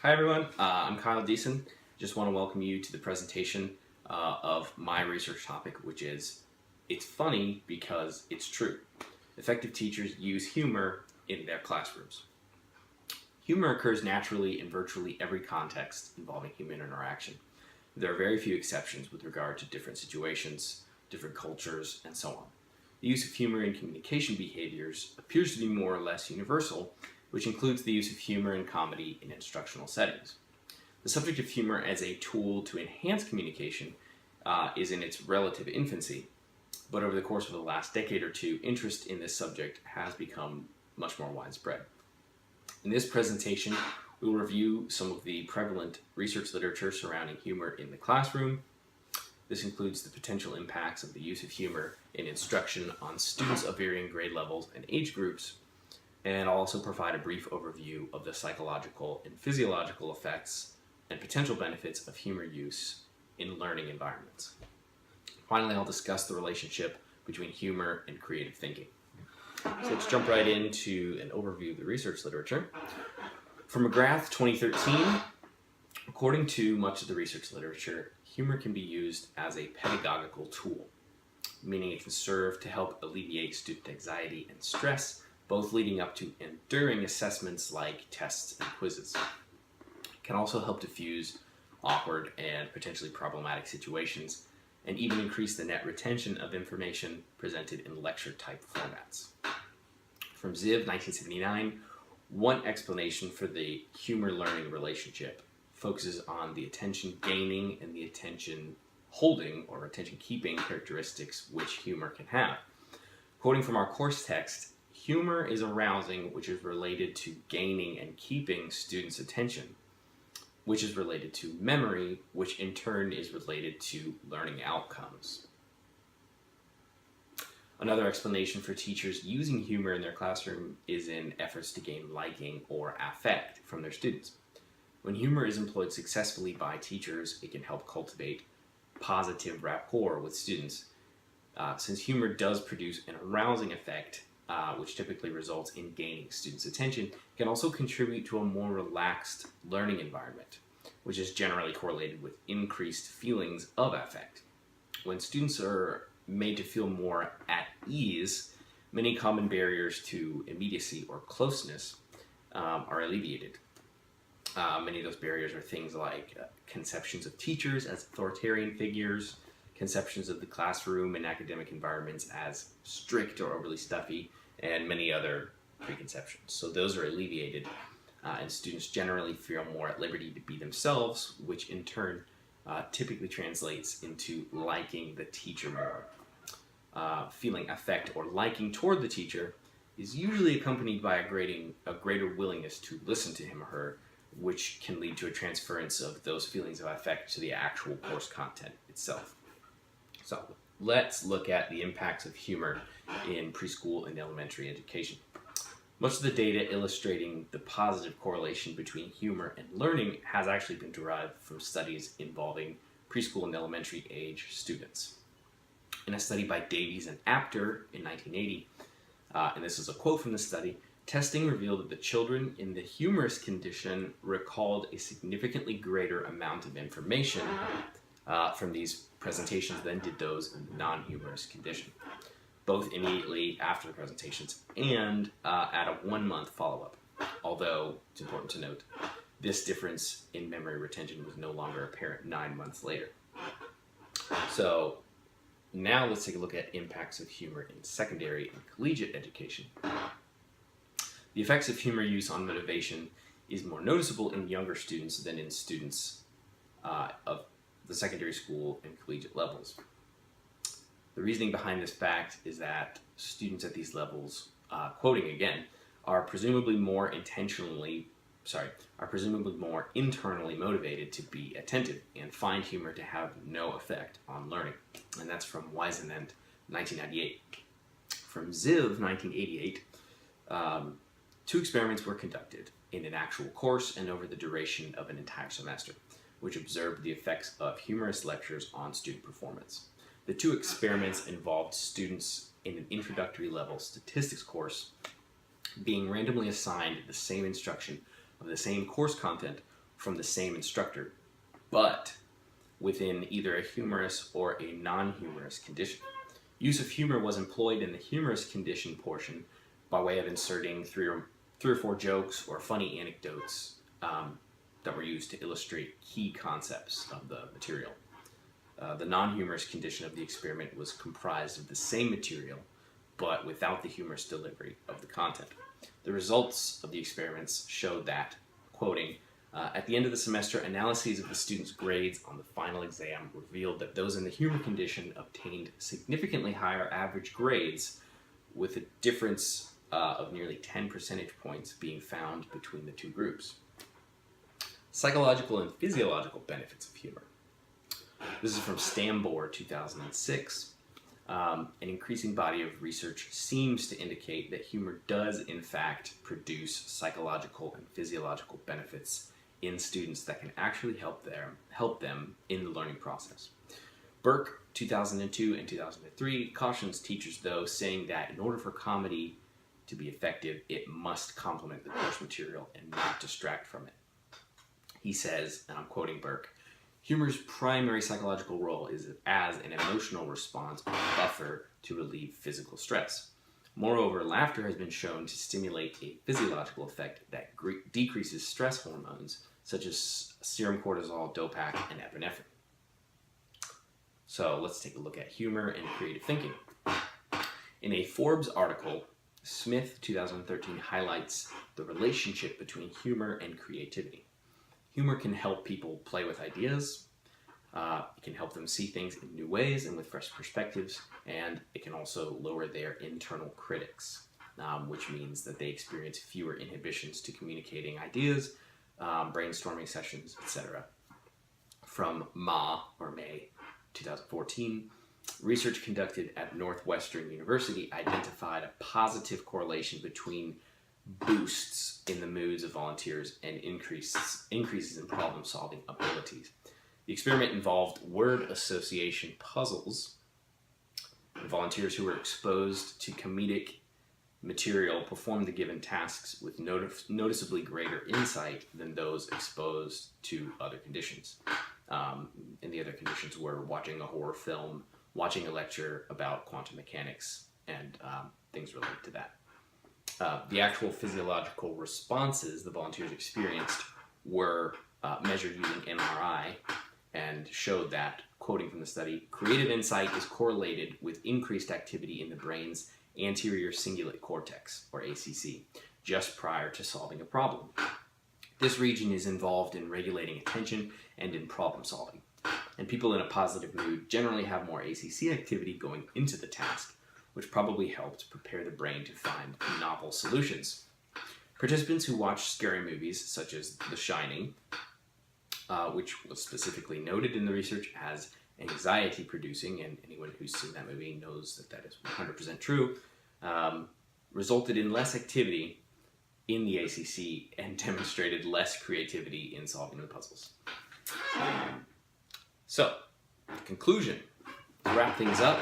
Hi everyone, I'm Kyle Deason. Just want to welcome you to the presentation of my research topic, which is, it's funny because it's true. Effective teachers use humor in their classrooms. Humor occurs naturally in virtually every context involving human interaction. There are very few exceptions with regard to different situations, different cultures, and so on. The use of humor in communication behaviors appears to be more or less universal, which includes the use of humor and comedy in instructional settings. The subject of humor as a tool to enhance communication is in its relative infancy, but over the course of the last decade or two, interest in this subject has become much more widespread. In this presentation, we will review some of the prevalent research literature surrounding humor in the classroom. This includes the potential impacts of the use of humor in instruction on students of varying grade levels and age groups, and I'll also provide a brief overview of the psychological and physiological effects and potential benefits of humor use in learning environments. Finally, I'll discuss the relationship between humor and creative thinking. So let's jump right into an overview of the research literature. From McGrath 2013, according to much of the research literature, humor can be used as a pedagogical tool, meaning it can serve to help alleviate student anxiety and stress, both leading up to and during assessments like tests and quizzes. It can also help diffuse awkward and potentially problematic situations, and even increase the net retention of information presented in lecture-type formats. From Ziv 1979, one explanation for the humor-learning relationship focuses on the attention-gaining and the attention-holding or attention-keeping characteristics which humor can have. Quoting from our course text, humor is arousing, which is related to gaining and keeping students' attention, which is related to memory, which in turn is related to learning outcomes. Another explanation for teachers using humor in their classroom is in efforts to gain liking or affect from their students. When humor is employed successfully by teachers, it can help cultivate positive rapport with students. Since humor does produce an arousing effect, which typically results in gaining students' attention, can also contribute to a more relaxed learning environment, which is generally correlated with increased feelings of affect. When students are made to feel more at ease, many common barriers to immediacy or closeness are alleviated. Many of those barriers are things like conceptions of teachers as authoritarian figures, conceptions of the classroom and academic environments as strict or overly stuffy, and many other preconceptions. So those are alleviated, and students generally feel more at liberty to be themselves, which in turn typically translates into liking the teacher more. Feeling affect or liking toward the teacher is usually accompanied by a greater willingness to listen to him or her, which can lead to a transference of those feelings of affect to the actual course content itself. So let's look at the impacts of humor in preschool and elementary education. Much of the data illustrating the positive correlation between humor and learning has actually been derived from studies involving preschool and elementary age students. In a study by Davies and Apter in 1980, and this is a quote from the study, testing revealed that the children in the humorous condition recalled a significantly greater amount of information from these presentations than did those in the non-humorous condition, both immediately after the presentations and at a 1-month follow-up. Although, it's important to note, this difference in memory retention was no longer apparent 9 months later. So now let's take a look at impacts of humor in secondary and collegiate education. The effects of humor use on motivation is more noticeable in younger students than in students of the secondary school and collegiate levels. The reasoning behind this fact is that students at these levels, quoting again, are presumably more internally motivated to be attentive and find humor to have no effect on learning. And that's from Wisenent, 1998. From Ziv, 1988, 2 experiments were conducted in an actual course and over the duration of an entire semester, which observed the effects of humorous lectures on student performance. The 2 experiments involved students in an introductory level statistics course being randomly assigned the same instruction of the same course content from the same instructor, but within either a humorous or a non-humorous condition. Use of humor was employed in the humorous condition portion by way of inserting three or four jokes or funny anecdotes that were used to illustrate key concepts of the material. The non-humorous condition of the experiment was comprised of the same material, but without the humorous delivery of the content. The results of the experiments showed that, quoting, at the end of the semester, analyses of the students' grades on the final exam revealed that those in the humor condition obtained significantly higher average grades, with a difference of nearly 10 percentage points being found between the two groups. Psychological and physiological benefits of humor. This is from Stambor, 2006. An increasing body of research seems to indicate that humor does, in fact, produce psychological and physiological benefits in students that can actually help them in the learning process. Burke, 2002 and 2003, cautions teachers, though, saying that in order for comedy to be effective, it must complement the course material and not distract from it. He says, and I'm quoting Burke, humor's primary psychological role is as an emotional response or buffer to relieve physical stress. Moreover, laughter has been shown to stimulate a physiological effect that decreases stress hormones such as serum cortisol, Dopac, and epinephrine. So let's take a look at humor and creative thinking. In a Forbes article, Smith, 2013, highlights the relationship between humor and creativity. Humor can help people play with ideas, it can help them see things in new ways and with fresh perspectives, and it can also lower their internal critics, which means that they experience fewer inhibitions to communicating ideas, brainstorming sessions, etc. From May 2014, research conducted at Northwestern University identified a positive correlation between boosts in the moods of volunteers and increases in problem-solving abilities. The experiment involved word association puzzles. The volunteers who were exposed to comedic material performed the given tasks with noticeably greater insight than those exposed to other conditions. And the other conditions were watching a horror film, watching a lecture about quantum mechanics, and things related to that. The actual physiological responses the volunteers experienced were measured using MRI and showed that, quoting from the study, creative insight is correlated with increased activity in the brain's anterior cingulate cortex, or ACC, just prior to solving a problem. This region is involved in regulating attention and in problem solving. And people in a positive mood generally have more ACC activity going into the task, which probably helped prepare the brain to find novel solutions. Participants who watched scary movies such as The Shining, which was specifically noted in the research as anxiety-producing, and anyone who's seen that movie knows that that is 100% true, resulted in less activity in the ACC and demonstrated less creativity in solving the puzzles. So, conclusion. To wrap things up,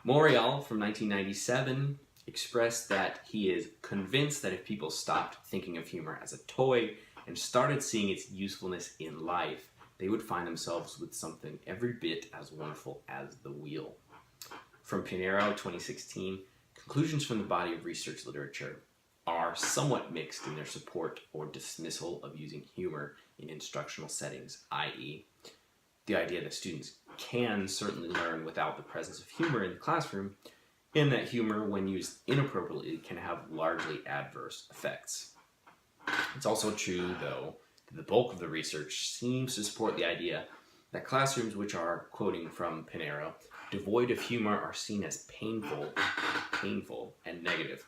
Morial from 1997 expressed that he is convinced that if people stopped thinking of humor as a toy and started seeing its usefulness in life, they would find themselves with something every bit as wonderful as the wheel. From Pinheiro, 2016, conclusions from the body of research literature are somewhat mixed in their support or dismissal of using humor in instructional settings, i.e., the idea that students can certainly learn without the presence of humor in the classroom, and that humor, when used inappropriately, can have largely adverse effects. It's also true, though, that the bulk of the research seems to support the idea that classrooms which are, quoting from Pinheiro, devoid of humor are seen as painful and negative.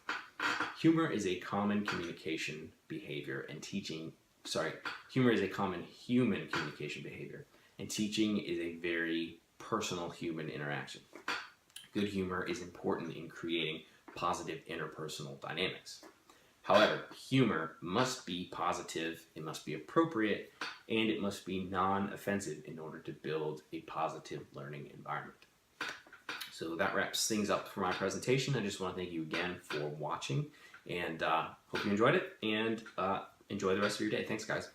Humor is a common communication behavior humor is a common human communication behavior, and teaching is a very personal human interaction. Good humor is important in creating positive interpersonal dynamics. However, humor must be positive, it must be appropriate, and it must be non-offensive in order to build a positive learning environment. So that wraps things up for my presentation. I just want to thank you again for watching, and hope you enjoyed it, and enjoy the rest of your day. Thanks, guys.